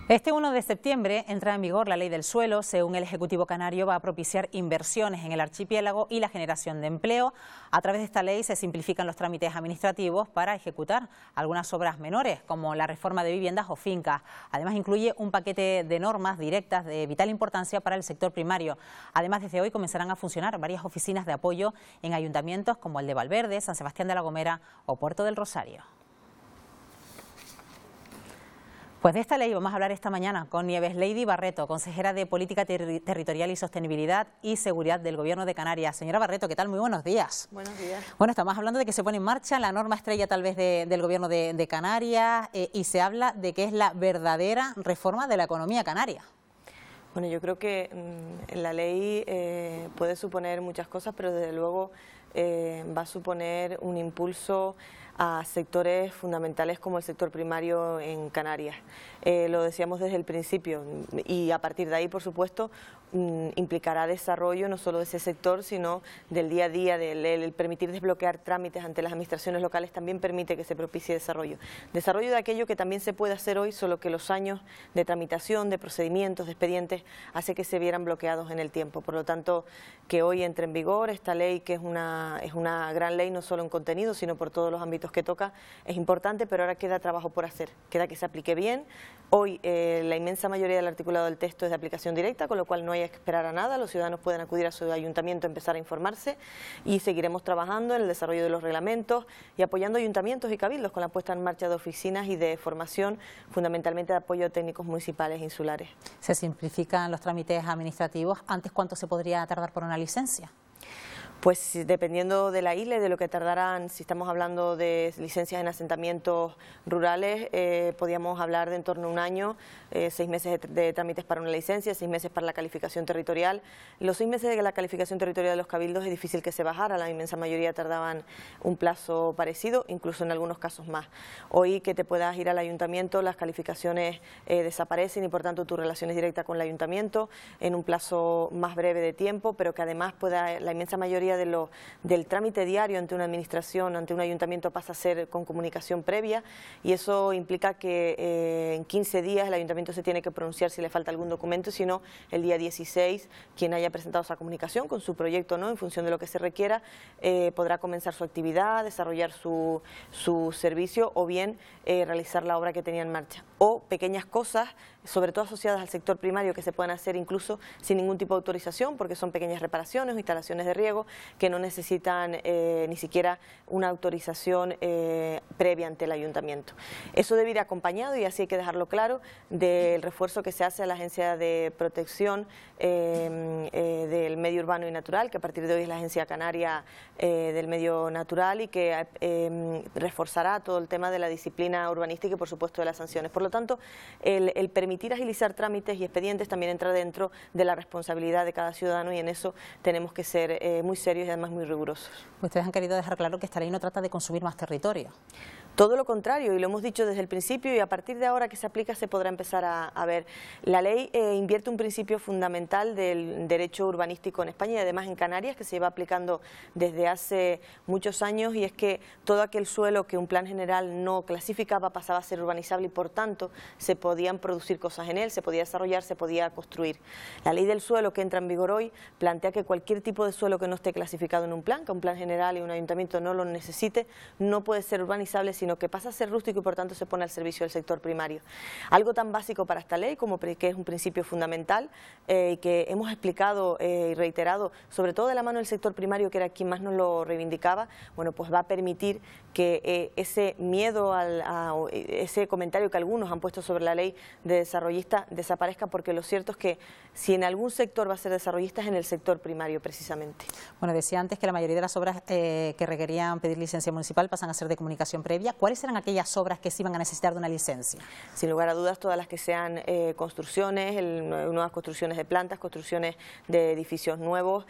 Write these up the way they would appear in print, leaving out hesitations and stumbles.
Este 1 de septiembre entra en vigor la Ley del Suelo. Según el Ejecutivo canario, va a propiciar inversiones en el archipiélago y la generación de empleo. A través de esta ley se simplifican los trámites administrativos para ejecutar algunas obras menores, como la reforma de viviendas o fincas. Además, incluye un paquete de normas directas de vital importancia para el sector primario. Además, desde hoy comenzarán a funcionar varias oficinas de apoyo en ayuntamientos como el de Valverde, San Sebastián de la Gomera o Puerto del Rosario. Pues de esta ley vamos a hablar esta mañana con Nieves Lady Barreto, consejera de Política Territorial y Sostenibilidad y Seguridad del Gobierno de Canarias. Señora Barreto, ¿qué tal? Muy buenos días. Buenos días. Bueno, estamos hablando de que se pone en marcha la norma estrella tal vez del Gobierno de Canarias y se habla de que es la verdadera reforma de la economía canaria. Bueno, yo creo que la ley puede suponer muchas cosas, pero desde luego va a suponer un impulso a sectores fundamentales como el sector primario en Canarias. Lo decíamos desde el principio y a partir de ahí, por supuesto, implicará desarrollo no solo de ese sector, sino del día a día, el permitir desbloquear trámites ante las administraciones locales también permite que se propicie desarrollo. Desarrollo de aquello que también se puede hacer hoy, solo que los años de tramitación, de procedimientos, de expedientes, hace que se vieran bloqueados en el tiempo. Por lo tanto, que hoy entre en vigor esta ley, que es una gran ley no solo en contenido, sino por todos los ámbitos que toca, es importante, pero ahora queda trabajo por hacer, queda que se aplique bien. Hoy la inmensa mayoría del articulado del texto es de aplicación directa, con lo cual no hay que esperar a nada, los ciudadanos pueden acudir a su ayuntamiento a empezar a informarse y seguiremos trabajando en el desarrollo de los reglamentos y apoyando ayuntamientos y cabildos con la puesta en marcha de oficinas y de formación, fundamentalmente de apoyo a técnicos municipales e insulares. ¿Se simplifican los trámites administrativos? ¿Antes cuánto se podría tardar por una licencia? Pues dependiendo de la isla y de lo que tardarán, si estamos hablando de licencias en asentamientos rurales, podríamos hablar de en torno a un año, 6 meses de trámites para una licencia, 6 meses para la calificación territorial. Los 6 meses de la calificación territorial de los cabildos es difícil que se bajara, la inmensa mayoría tardaban un plazo parecido, incluso en algunos casos más. Hoy que te puedas ir al ayuntamiento, las calificaciones desaparecen y por tanto tu relación es directa con el ayuntamiento en un plazo más breve de tiempo, pero que además pueda la inmensa mayoría del trámite diario ante una administración, ante un ayuntamiento pasa a ser con comunicación previa y eso implica que en 15 días el ayuntamiento se tiene que pronunciar si le falta algún documento, si no el día 16 quien haya presentado esa comunicación con su proyecto, ¿no?, en función de lo que se requiera, podrá comenzar su actividad, desarrollar su servicio o bien realizar la obra que tenía en marcha. O pequeñas cosas, sobre todo asociadas al sector primario, que se pueden hacer incluso sin ningún tipo de autorización, porque son pequeñas reparaciones o instalaciones de riego que no necesitan ni siquiera una autorización previa ante el ayuntamiento. Eso debe ir acompañado, y así hay que dejarlo claro, del refuerzo que se hace a la Agencia de Protección del Medio Urbano y Natural, que a partir de hoy es la Agencia Canaria del Medio Natural y que reforzará todo el tema de la disciplina urbanística y por supuesto de las sanciones. Por lo tanto, el permitir agilizar trámites y expedientes también entra dentro de la responsabilidad de cada ciudadano y en eso tenemos que ser muy serios y además muy rigurosos. Ustedes han querido dejar claro que esta ley no trata de consumir más territorio. Todo lo contrario, y lo hemos dicho desde el principio, y a partir de ahora que se aplica se podrá empezar a ver. La ley invierte un principio fundamental del derecho urbanístico en España y además en Canarias, que se lleva aplicando desde hace muchos años, y es que todo aquel suelo que un plan general no clasificaba pasaba a ser urbanizable y por tanto se podían producir cosas en él, se podía desarrollar, se podía construir. La ley del suelo, que entra en vigor hoy, plantea que cualquier tipo de suelo que no esté clasificado en un plan, que un plan general y un ayuntamiento no lo necesite, no puede ser urbanizable, sino que pasa a ser rústico y por tanto se pone al servicio del sector primario. Algo tan básico para esta ley como que es un principio fundamental y que hemos explicado y reiterado, sobre todo de la mano del sector primario, que era quien más nos lo reivindicaba, bueno, pues va a permitir que ese miedo, ese comentario que algunos han puesto sobre la ley de desarrollista desaparezca, porque lo cierto es que si en algún sector va a ser desarrollista es en el sector primario precisamente. Bueno, decía antes que la mayoría de las obras que requerían pedir licencia municipal pasan a ser de comunicación previa. ¿Cuáles eran aquellas obras que sí iban a necesitar de una licencia? Sin lugar a dudas, todas las que sean construcciones, nuevas construcciones de plantas, construcciones de edificios nuevos,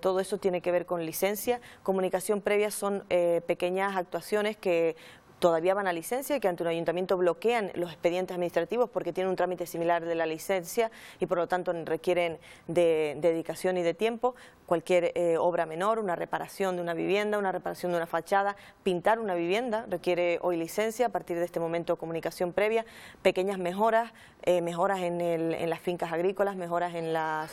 todo eso tiene que ver con licencia. Comunicación previa son pequeñas actuaciones que todavía van a licencia y que ante un ayuntamiento bloquean los expedientes administrativos porque tienen un trámite similar de la licencia y por lo tanto requieren de dedicación y de tiempo. Cualquier obra menor, una reparación de una vivienda, una reparación de una fachada, pintar una vivienda requiere hoy licencia, a partir de este momento comunicación previa, pequeñas mejoras, mejoras en las fincas agrícolas, mejoras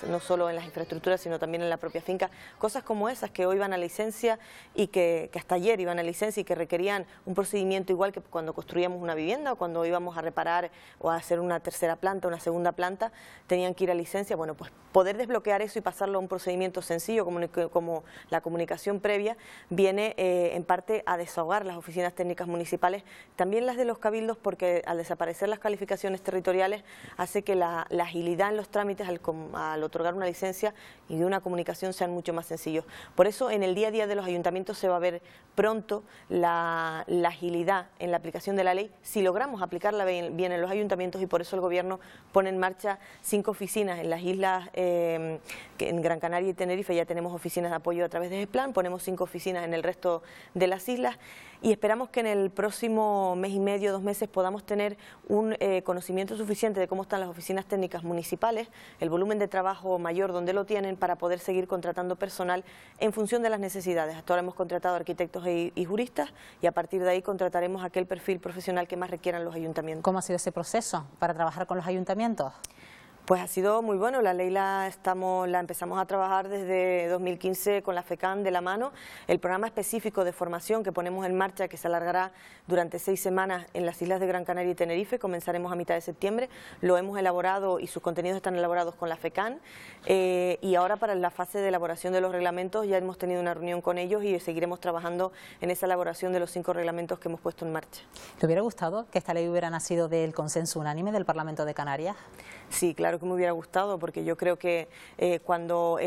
no solo en las infraestructuras sino también en la propia finca, cosas como esas que hoy van a licencia y que hasta ayer iban a licencia y que requerían un procedimiento igual que cuando construíamos una vivienda o cuando íbamos a reparar o a hacer una tercera planta, una segunda planta, tenían que ir a licencia. Bueno, pues poder desbloquear eso y pasarlo a un procedimiento sencillo como la comunicación previa viene en parte a desahogar las oficinas técnicas municipales, también las de los cabildos, porque al desaparecer las calificaciones territoriales hace que la agilidad en los trámites al otorgar una licencia y de una comunicación sean mucho más sencillos. Por eso en el día a día de los ayuntamientos se va a ver pronto la agilidad en la aplicación de la ley, si logramos aplicarla bien en los ayuntamientos, y por eso el Gobierno pone en marcha 5 oficinas en las islas, en Gran Canaria y Tenerife ya tenemos oficinas de apoyo a través de GESPLAN, ponemos 5 oficinas en el resto de las islas y esperamos que en el próximo mes y medio, 2 meses, podamos tener un conocimiento suficiente de cómo están las oficinas técnicas municipales, el volumen de trabajo mayor donde lo tienen, para poder seguir contratando personal en función de las necesidades. Hasta ahora hemos contratado arquitectos y juristas y a partir de ahí contrataremos aquel perfil profesional que más requieran los ayuntamientos. ¿Cómo ha sido ese proceso para trabajar con los ayuntamientos? Pues ha sido muy bueno, la ley la empezamos a trabajar desde 2015 con la FECAN de la mano. El programa específico de formación que ponemos en marcha, que se alargará durante 6 semanas en las islas de Gran Canaria y Tenerife, comenzaremos a mitad de septiembre, lo hemos elaborado y sus contenidos están elaborados con la FECAN y ahora para la fase de elaboración de los reglamentos ya hemos tenido una reunión con ellos y seguiremos trabajando en esa elaboración de los 5 reglamentos que hemos puesto en marcha. ¿Te hubiera gustado que esta ley hubiera nacido del consenso unánime del Parlamento de Canarias? Sí, claro que me hubiera gustado, porque yo creo que cuando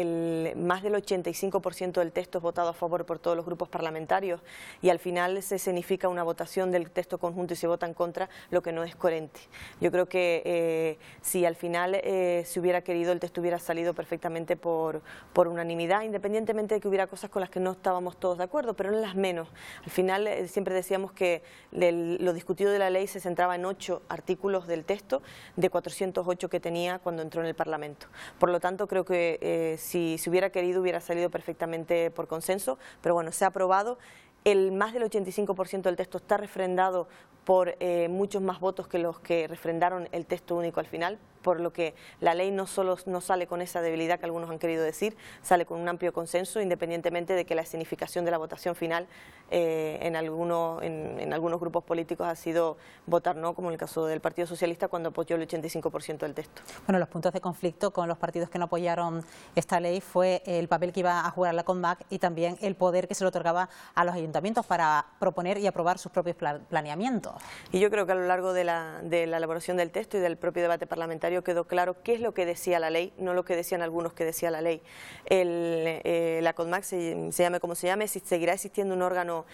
más del 85% del texto es votado a favor por todos los grupos parlamentarios y al final se escenifica una votación del texto conjunto y se vota en contra, lo que no es coherente. Yo creo que si al final se hubiera querido, el texto hubiera salido perfectamente por unanimidad, independientemente de que hubiera cosas con las que no estábamos todos de acuerdo, pero en las menos. Al final siempre decíamos que lo discutido de la ley se centraba en 8 artículos del texto de 408 que tenía cuando entró en el Parlamento. Por lo tanto, creo que si se hubiera querido hubiera salido perfectamente por consenso, pero bueno, se ha aprobado. Más del 85% del texto está refrendado por muchos más votos que los que refrendaron el texto único al final, por lo que la ley no solo no sale con esa debilidad que algunos han querido decir, sale con un amplio consenso, independientemente de que la escenificación de la votación final en algunos grupos políticos ha sido votar no, como en el caso del Partido Socialista cuando apoyó el 85% del texto. Bueno, los puntos de conflicto con los partidos que no apoyaron esta ley fue el papel que iba a jugar la CONMAC y también el poder que se le otorgaba a los ayuntamientos para proponer y aprobar sus propios planeamientos. Y yo creo que a lo largo de la elaboración del texto y del propio debate parlamentario quedó claro qué es lo que decía la ley, no lo que decían algunos que decía la ley. La CONMAC, se llame como se llame, seguirá existiendo un órgano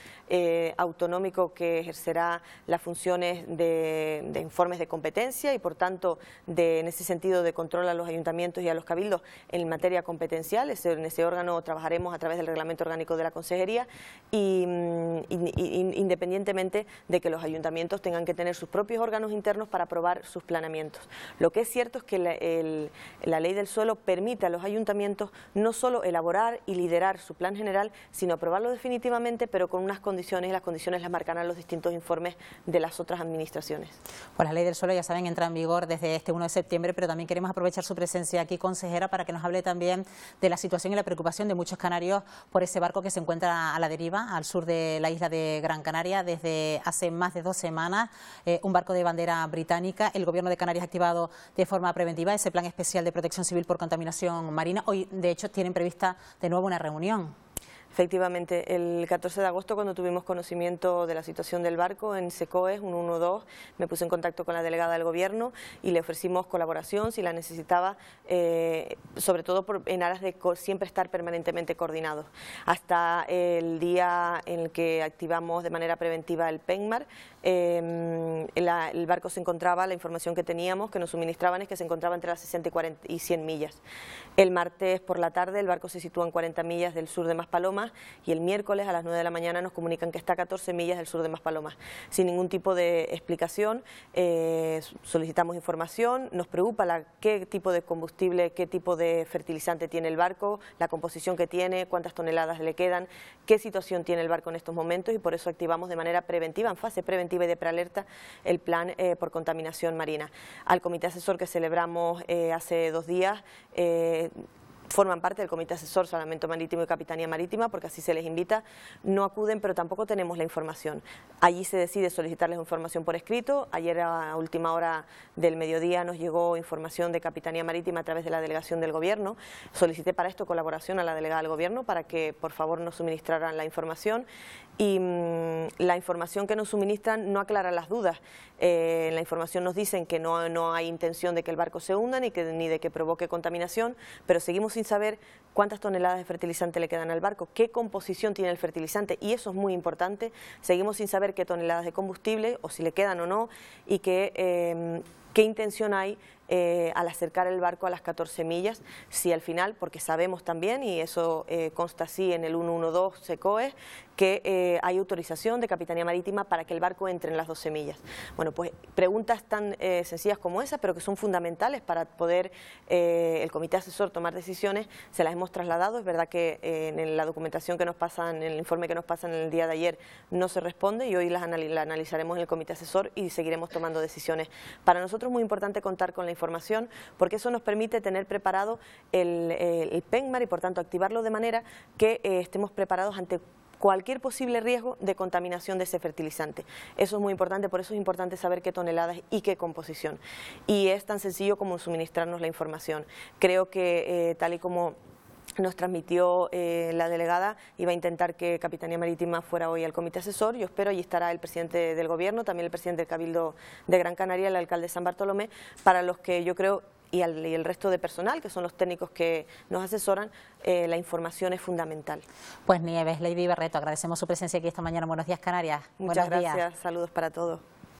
autonómico que ejercerá las funciones de informes de competencia y por tanto en ese sentido de control a los ayuntamientos y a los cabildos en materia competencial. En ese órgano trabajaremos a través del reglamento orgánico de la Consejería y independientemente de que los ayuntamientos tengan que tener sus propios órganos internos para aprobar sus planeamientos. Lo que es cierto es que la ley del suelo permite a los ayuntamientos no solo elaborar y liderar su plan general, sino aprobarlo definitivamente, pero con unas condiciones, y las condiciones las marcarán los distintos informes de las otras administraciones. Pues la ley del suelo, ya saben, entra en vigor desde este 1 de septiembre, pero también queremos aprovechar su presencia aquí, consejera, para que nos hable también de la situación y la preocupación de muchos canarios por ese barco que se encuentra a la deriva, al sur de la isla de Gran Canaria, desde hace más de 2 semanas, un barco de bandera británica. El Gobierno de Canarias ha activado de forma preventiva ese plan especial de protección civil por contaminación marina. Hoy, de hecho, tienen prevista de nuevo una reunión. Efectivamente, el 14 de agosto, cuando tuvimos conocimiento de la situación del barco en SECOES 112, me puse en contacto con la delegada del Gobierno y le ofrecimos colaboración si la necesitaba, sobre todo en aras de siempre estar permanentemente coordinados. Hasta el día en el que activamos de manera preventiva el PENMAR, el barco se encontraba, la información que teníamos, que nos suministraban, es que se encontraba entre las 60 y 100 millas. El martes por la tarde el barco se sitúa en 40 millas del sur de Maspalomas y el miércoles a las 9 de la mañana nos comunican que está a 14 millas del sur de Maspalomas. Sin ningún tipo de explicación, solicitamos información, nos preocupa qué tipo de combustible, qué tipo de fertilizante tiene el barco, la composición que tiene, cuántas toneladas le quedan, qué situación tiene el barco en estos momentos, y por eso activamos de manera preventiva, en fase preventiva y de prealerta, el plan por contaminación marina. Al comité asesor que celebramos hace 2 días, forman parte del Comité Asesor Salvamento Marítimo y Capitanía Marítima, porque así se les invita, no acuden, pero tampoco tenemos la información. Allí se decide solicitarles información por escrito. Ayer a última hora del mediodía nos llegó información de Capitanía Marítima a través de la delegación del Gobierno. Solicité para esto colaboración a la delegada del Gobierno para que por favor nos suministraran la información, y la información que nos suministran no aclara las dudas. En la información nos dicen que no hay intención de que el barco se hunda ni de que provoque contaminación, pero seguimos sin saber cuántas toneladas de fertilizante le quedan al barco, qué composición tiene el fertilizante, y eso es muy importante. Seguimos sin saber qué toneladas de combustible, o si le quedan o no, y qué intención hay al acercar el barco a las 14 millas, si al final, porque sabemos también, y eso consta así en el 112 SECOE, que hay autorización de Capitanía Marítima para que el barco entre en las 12 millas. Bueno, pues preguntas tan sencillas como esa, pero que son fundamentales para poder el comité asesor tomar decisiones, se las hemos trasladado. Es verdad que en la documentación que nos pasan, en el informe que nos pasan en el día de ayer, no se responde, y hoy la analizaremos en el comité asesor y seguiremos tomando decisiones. Para nosotros es muy importante contar con la información, porque eso nos permite tener preparado el PENMAR y por tanto activarlo de manera que estemos preparados ante cualquier posible riesgo de contaminación de ese fertilizante. Eso es muy importante, por eso es importante saber qué toneladas y qué composición. Y es tan sencillo como suministrarnos la información. Creo que tal y como nos transmitió la delegada, iba a intentar que Capitanía Marítima fuera hoy al comité asesor. Yo espero, allí estará el presidente del Gobierno, también el presidente del Cabildo de Gran Canaria, el alcalde de San Bartolomé, para los que yo creo, y el resto de personal, que son los técnicos que nos asesoran, la información es fundamental. Pues Nieves, Lady Barreto, agradecemos su presencia aquí esta mañana. Buenos días, Canarias. Muchas Buenos días. gracias, saludos para todos.